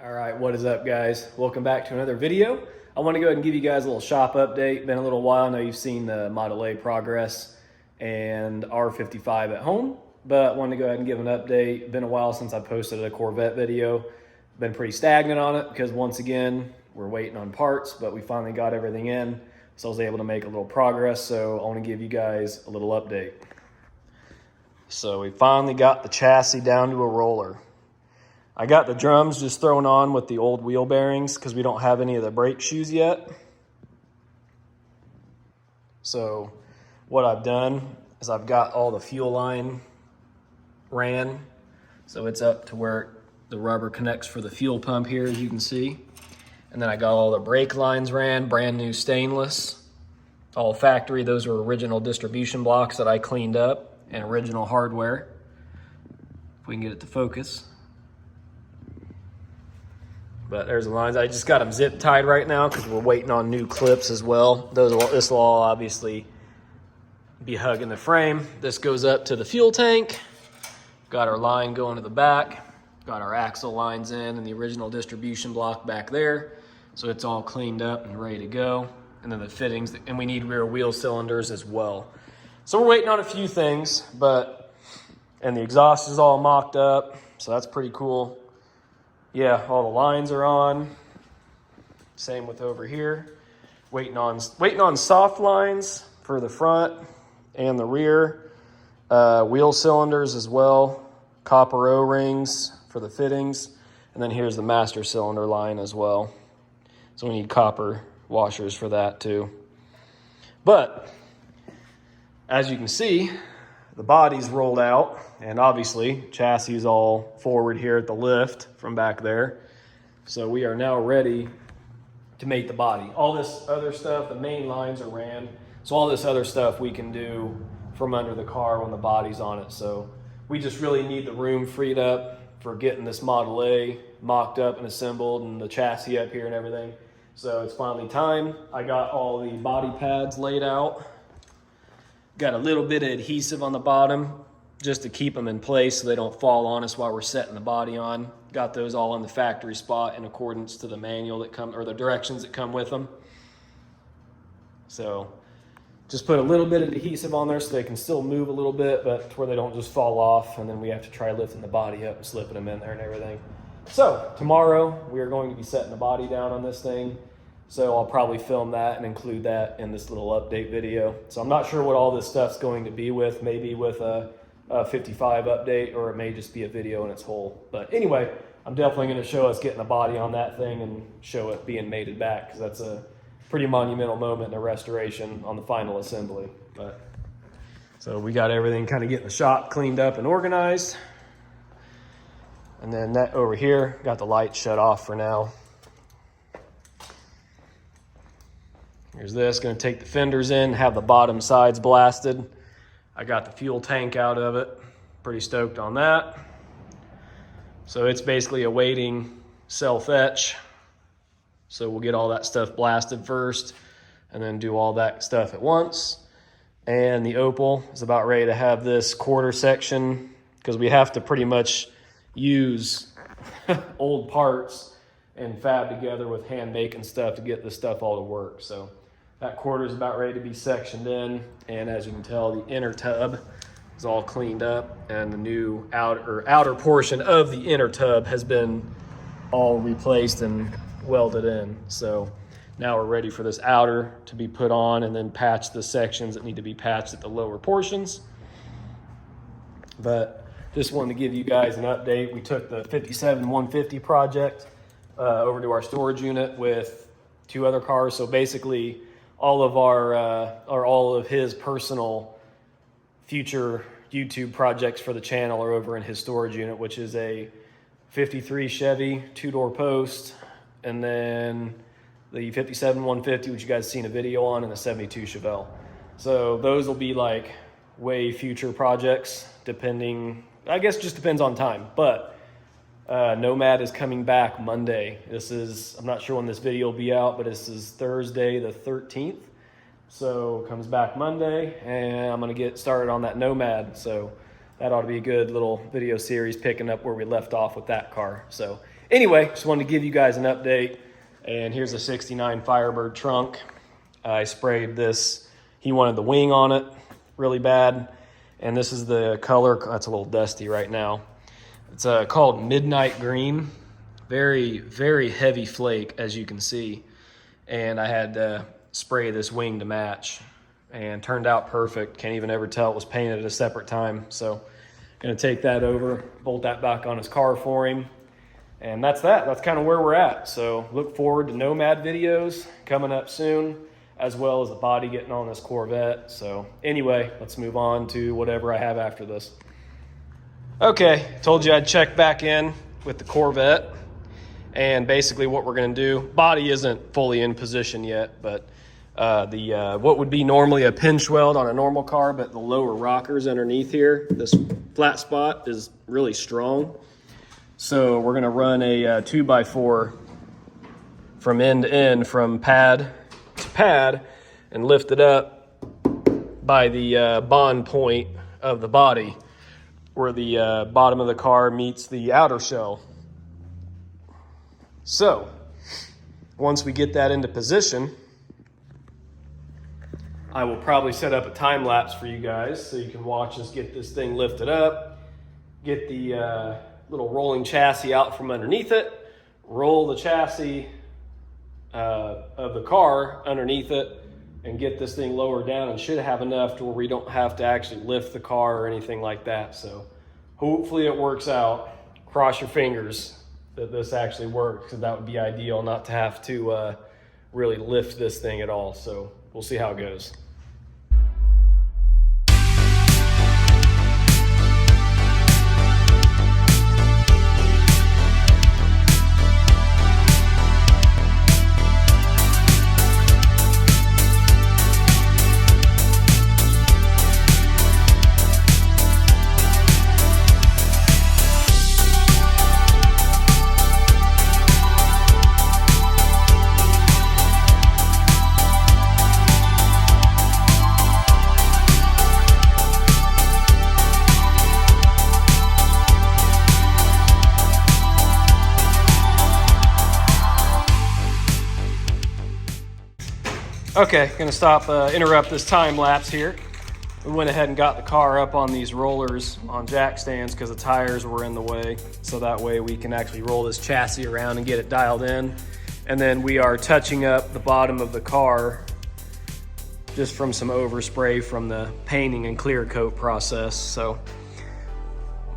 All right, what is up, guys? Welcome back to another video. I want to go ahead and give you guys a little shop update. Been a little while. I know you've seen the Model A progress and R55 at home, but I wanted to go ahead and give an update. Been a while since I posted a Corvette video. Been pretty stagnant on it because once again, we're waiting on parts, but we finally got everything in, so I was able to make a little progress. So I want to give you guys a little update. So we finally got the chassis down to a roller. I got the drums just thrown on with the old wheel bearings because we don't have any of the brake shoes yet. So what I've done is I've got all the fuel line ran. So it's up to where the rubber connects for the fuel pump here, as you can see. And then I got all the brake lines ran, brand new stainless, all factory. Those are original distribution blocks that I cleaned up and original hardware. If we can get it to focus. But there's the lines. I just got them zip tied right now because we're waiting on new clips as well. This will all obviously be hugging the frame. This goes up to the fuel tank. Got our line going to the back. Got our axle lines in and the original distribution block back there. So it's all cleaned up and ready to go. And then the fittings, and we need rear wheel cylinders as well. So we're waiting on a few things, and the exhaust is all mocked up. So that's pretty cool. Yeah, all the lines are on. Same with over here. Waiting on soft lines for the front and the rear. Wheel cylinders as well. Copper O-rings for the fittings. And then here's the master cylinder line as well. So we need copper washers for that too. But as you can see, the body's rolled out, and obviously chassis is all forward here at the lift from back there. So we are now ready to make the body. All this other stuff, the main lines are ran. So all this other stuff we can do from under the car when the body's on it. So we just really need the room freed up for getting this Model A mocked up and assembled and the chassis up here and everything. So it's finally time. I got all the body pads laid out. Got a little bit of adhesive on the bottom just to keep them in place so they don't fall on us while we're setting the body on. Got those all in the factory spot in accordance to the manual that come, or the directions that come with them. So just put a little bit of adhesive on there so they can still move a little bit, but to where they don't just fall off, and then we have to try lifting the body up and slipping them in there and everything. So tomorrow we are going to be setting the body down on this thing. So I'll probably film that and include that in this little update video. So I'm not sure what all this stuff's going to be with, maybe with a 55 update, or it may just be a video in its whole. But anyway, I'm definitely gonna show us getting the body on that thing and show it being mated back, because that's a pretty monumental moment in the restoration on the final assembly. But so we got everything kind of getting the shop cleaned up and organized. And then that over here, got the lights shut off for now. Here's this, gonna take the fenders in, have the bottom sides blasted. I got the fuel tank out of it. Pretty stoked on that. So it's basically awaiting self-etch. So we'll get all that stuff blasted first and then do all that stuff at once. And the Opal is about ready to have this quarter section, because we have to pretty much use old parts and fab together with hand making stuff to get this stuff all to work. So that quarter is about ready to be sectioned in, and as you can tell, the inner tub is all cleaned up, and the new outer portion of the inner tub has been all replaced and welded in. So now we're ready for this outer to be put on, and then patch the sections that need to be patched at the lower portions. But just wanted to give you guys an update. We took the 57-150 project over to our storage unit with 2 other cars. So basically all of his personal future YouTube projects for the channel are over in his storage unit, which is a 53 Chevy 2-door post, and then the 57-150, which you guys seen a video on, and the 72 Chevelle. So those will be like way future projects, depending, I guess just depends on time. But Nomad is coming back Monday. I'm not sure when this video will be out, but this is Thursday the 13th. So comes back Monday, and I'm gonna get started on that Nomad. So that ought to be a good little video series, picking up where we left off with that car. So anyway, just wanted to give you guys an update. And here's a 69 Firebird trunk. I sprayed this. He wanted the wing on it really bad. And this is the color. That's a little dusty right now. It's called Midnight Green. Very, very heavy flake, as you can see. And I had to spray this wing to match. And turned out perfect. Can't even ever tell it was painted at a separate time. So gonna take that over, bolt that back on his car for him. And that's that. That's kind of where we're at. So look forward to Nomad videos coming up soon, as well as the body getting on this Corvette. So anyway, let's move on to whatever I have after this. Okay, told you I'd check back in with the Corvette. And basically what we're gonna do, body isn't fully in position yet, but what would be normally a pinch weld on a normal car, but the lower rockers underneath here, this flat spot is really strong. So we're gonna run a 2x4 from end to end, from pad to pad, and lift it up by the bond point of the body, where the bottom of the car meets the outer shell. So once we get that into position, I will probably set up a time lapse for you guys so you can watch us get this thing lifted up, get the little rolling chassis out from underneath it, roll the chassis of the car underneath it, and get this thing lowered down, and should have enough to where we don't have to actually lift the car or anything like that. So hopefully it works out. Cross your fingers that this actually works, because that would be ideal, not to have to really lift this thing at all. So we'll see how it goes. Okay, gonna interrupt this time lapse here. We went ahead and got the car up on these rollers on jack stands because the tires were in the way. So that way we can actually roll this chassis around and get it dialed in. And then we are touching up the bottom of the car just from some overspray from the painting and clear coat process. So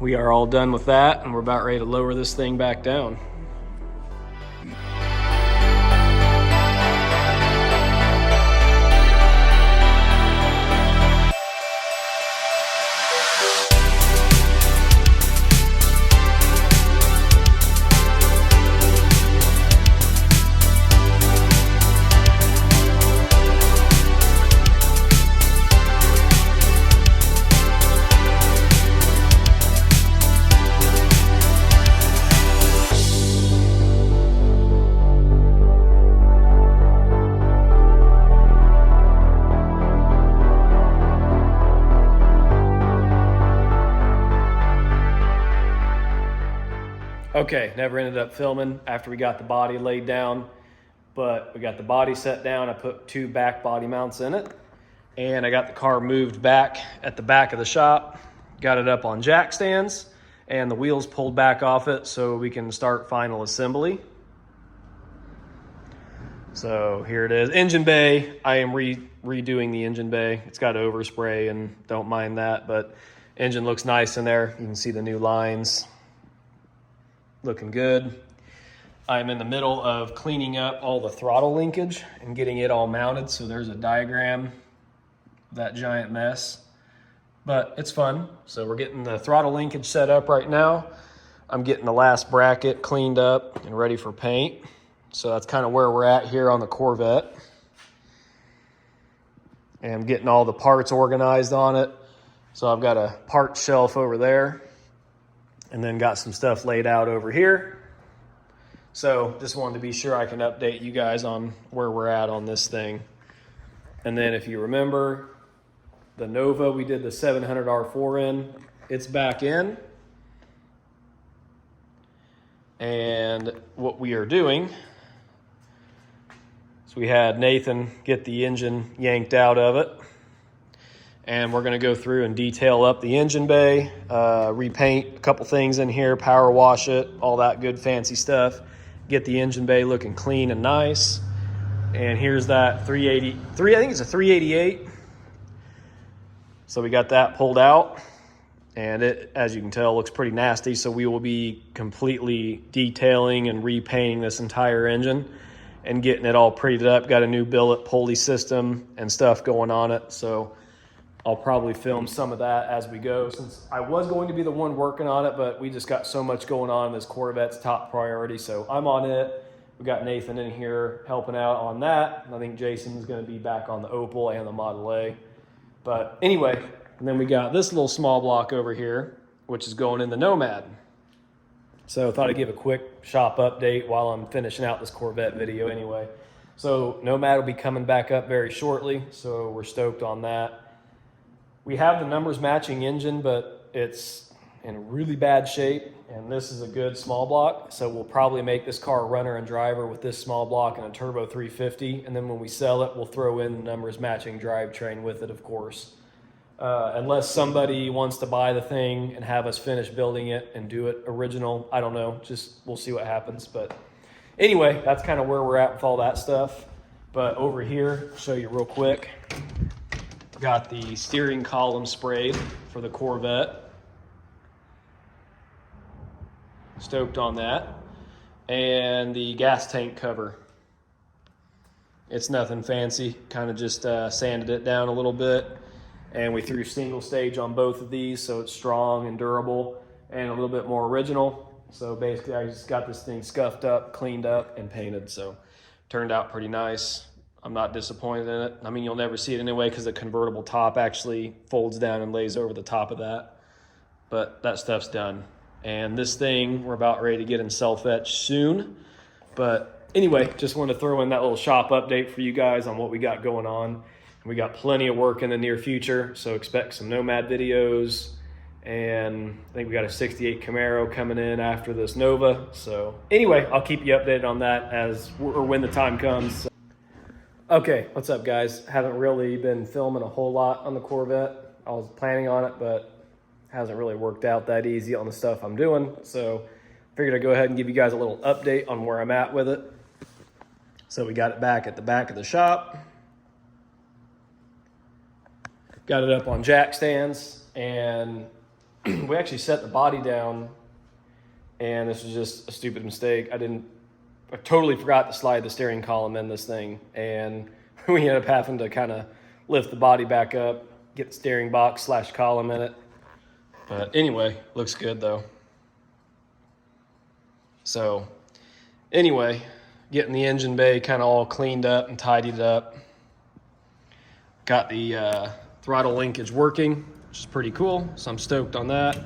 we are all done with that, and we're about ready to lower this thing back down. Okay, never ended up filming after we got the body laid down, but we got the body set down. I put 2 back body mounts in it, and I got the car moved back at the back of the shop, got it up on jack stands, and the wheels pulled back off it so we can start final assembly. So here it is. Engine bay, I am redoing the engine bay. It's got overspray, and don't mind that, but engine looks nice in there. You can see the new lines. Looking good. I'm in the middle of cleaning up all the throttle linkage and getting it all mounted. So there's a diagram of that giant mess, but it's fun. So we're getting the throttle linkage set up right now. I'm getting the last bracket cleaned up and ready for paint. So that's kind of where we're at here on the Corvette. And I'm getting all the parts organized on it. So I've got a part shelf over there, and then got some stuff laid out over here. So just wanted to be sure I can update you guys on where we're at on this thing. And then if you remember, the Nova, we did the 700R4 in, it's back in. And what we are doing is we had Nathan get the engine yanked out of it. And we're going to go through and detail up the engine bay, repaint a couple things in here, power wash it, all that good fancy stuff. Get the engine bay looking clean and nice. And here's that 383, I think it's a 388. So we got that pulled out. And it, as you can tell, looks pretty nasty. So we will be completely detailing and repainting this entire engine and getting it all prettied up. Got a new billet pulley system and stuff going on it. So I'll probably film some of that as we go, since I was going to be the one working on it, but we just got so much going on. This Corvette's top priority, so I'm on it. We got Nathan in here helping out on that. I think Jason's going to be back on the Opal and the Model A. But anyway, and then we got this little small block over here, which is going in the Nomad. So I thought I'd give a quick shop update while I'm finishing out this Corvette video anyway. So Nomad will be coming back up very shortly, so we're stoked on that. We have the numbers matching engine, but it's in really bad shape, and this is a good small block, so we'll probably make this car a runner and driver with this small block and a turbo 350, and then when we sell it, we'll throw in the numbers matching drivetrain with it, of course. Unless somebody wants to buy the thing and have us finish building it and do it original, I don't know, just we'll see what happens. But anyway, that's kind of where we're at with all that stuff. But over here, I'll show you real quick. Got the steering column sprayed for the Corvette. Stoked on that. And the gas tank cover. It's nothing fancy, kind of just sanded it down a little bit. And we threw single stage on both of these, so it's strong and durable and a little bit more original. So basically I just got this thing scuffed up, cleaned up, and painted. So turned out pretty nice. I'm not disappointed in it. I mean, you'll never see it anyway because the convertible top actually folds down and lays over the top of that. But that stuff's done. And this thing, we're about ready to get in self-etch soon. But anyway, just wanted to throw in that little shop update for you guys on what we got going on. We got plenty of work in the near future, so expect some Nomad videos. And I think we got a 68 Camaro coming in after this Nova. So anyway, I'll keep you updated on that as or when the time comes. Okay, what's up guys? Haven't really been filming a whole lot on the Corvette. I was planning on it, but hasn't really worked out that easy on the stuff I'm doing. So figured I'd go ahead and give you guys a little update on where I'm at with it. So we got it back at the back of the shop. Got it up on jack stands, and we actually set the body down, and this was just a stupid mistake. I totally forgot to slide the steering column in this thing, and we ended up having to kind of lift the body back up, get the steering box / column in it. But anyway, looks good though. So anyway, getting the engine bay kind of all cleaned up and tidied up. Got the throttle linkage working, which is pretty cool, so I'm stoked on that.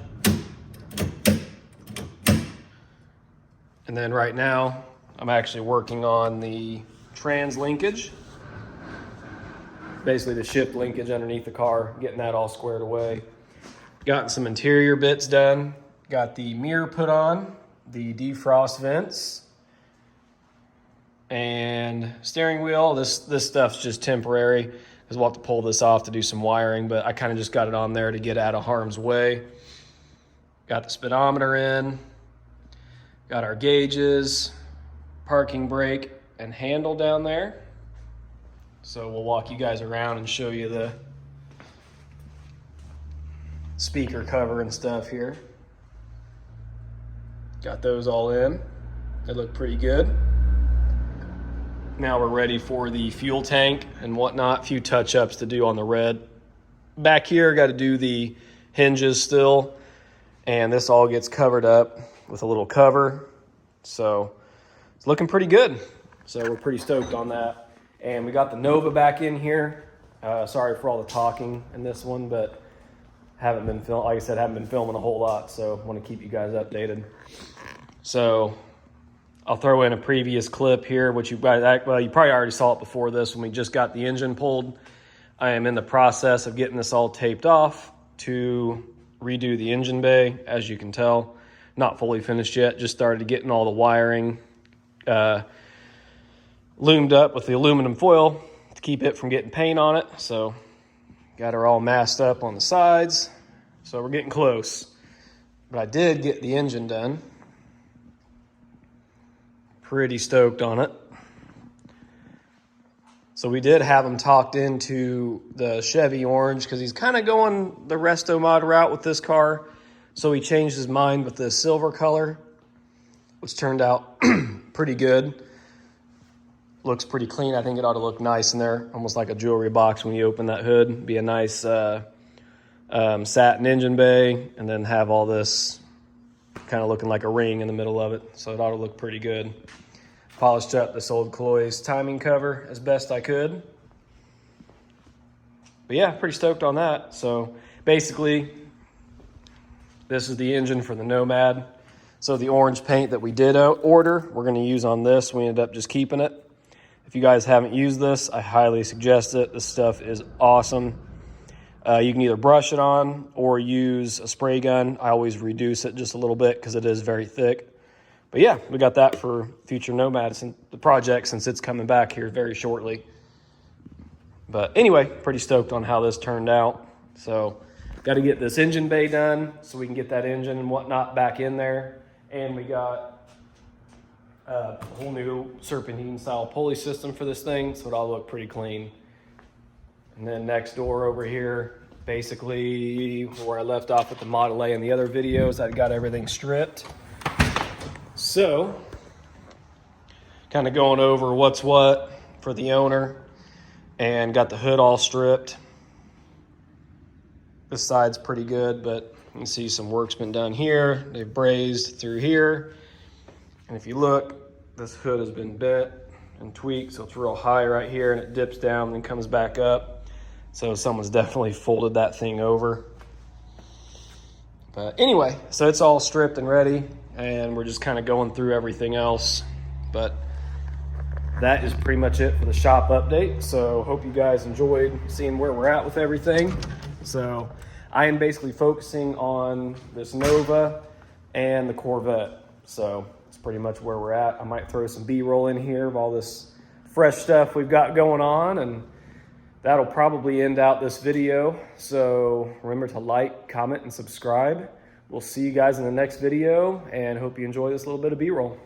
And then right now, I'm actually working on the trans linkage. Basically the shift linkage underneath the car, getting that all squared away. Gotten some interior bits done. Got the mirror put on, the defrost vents, and steering wheel. This stuff's just temporary, because we'll have to pull this off to do some wiring, but I kind of just got it on there to get out of harm's way. Got the speedometer in. Got our gauges, parking brake, and handle down there. So we'll walk you guys around and show you the speaker cover and stuff here. Got those all in. They look pretty good. Now we're ready for the fuel tank and whatnot. A few touch-ups to do on the red. Back here, got to do the hinges still. And this all gets covered up with a little cover. So it's looking pretty good. So we're pretty stoked on that. And we got the Nova back in here. Sorry for all the talking in this one, but haven't been like I said, haven't been filming a whole lot. So I want to keep you guys updated. So I'll throw in a previous clip here, which you probably already saw it before this when we just got the engine pulled. I am in the process of getting this all taped off to redo the engine bay, as you can tell. Not fully finished yet, just started getting all the wiring loomed up with the aluminum foil to keep it from getting paint on it. So got her all masked up on the sides. So we're getting close. But I did get the engine done. Pretty stoked on it. So we did have him talked into the Chevy orange because he's kind of going the resto mod route with this car. So he changed his mind with the silver color, which turned out pretty good. Looks pretty clean. I think it ought to look nice in there, almost like a jewelry box when you open that hood. Be a nice satin engine bay, and then have all this kind of looking like a ring in the middle of it. So it ought to look pretty good. Polished up this old Cloy's timing cover as best I could. But yeah, pretty stoked on that. So basically, this is the engine for the Nomad. So the orange paint that we did order, we're going to use on this. We ended up just keeping it. If you guys haven't used this, I highly suggest it. This stuff is awesome. You can either brush it on or use a spray gun. I always reduce it just a little bit because it is very thick. But yeah, we got that for future Nomads and the project since it's coming back here very shortly. But anyway, pretty stoked on how this turned out. So got to get this engine bay done so we can get that engine and whatnot back in there. And we got a whole new serpentine style pulley system for this thing, so it all look pretty clean. And then next door over here, basically where I left off with the Model A in the other videos, I got everything stripped. So kind of going over what's what for the owner, and got the hood all stripped. This side's pretty good, but you can see some work's been done here. They've brazed through here. And if you look, this hood has been bent and tweaked, so it's real high right here, and it dips down and then comes back up. So someone's definitely folded that thing over. But anyway, so it's all stripped and ready, and we're just kind of going through everything else. But that is pretty much it for the shop update. So hope you guys enjoyed seeing where we're at with everything. So I am basically focusing on this Nova and the Corvette. So it's pretty much where we're at. I might throw some B-roll in here of all this fresh stuff we've got going on, and that'll probably end out this video. So remember to like, comment, and subscribe. We'll see you guys in the next video, and hope you enjoy this little bit of B-roll.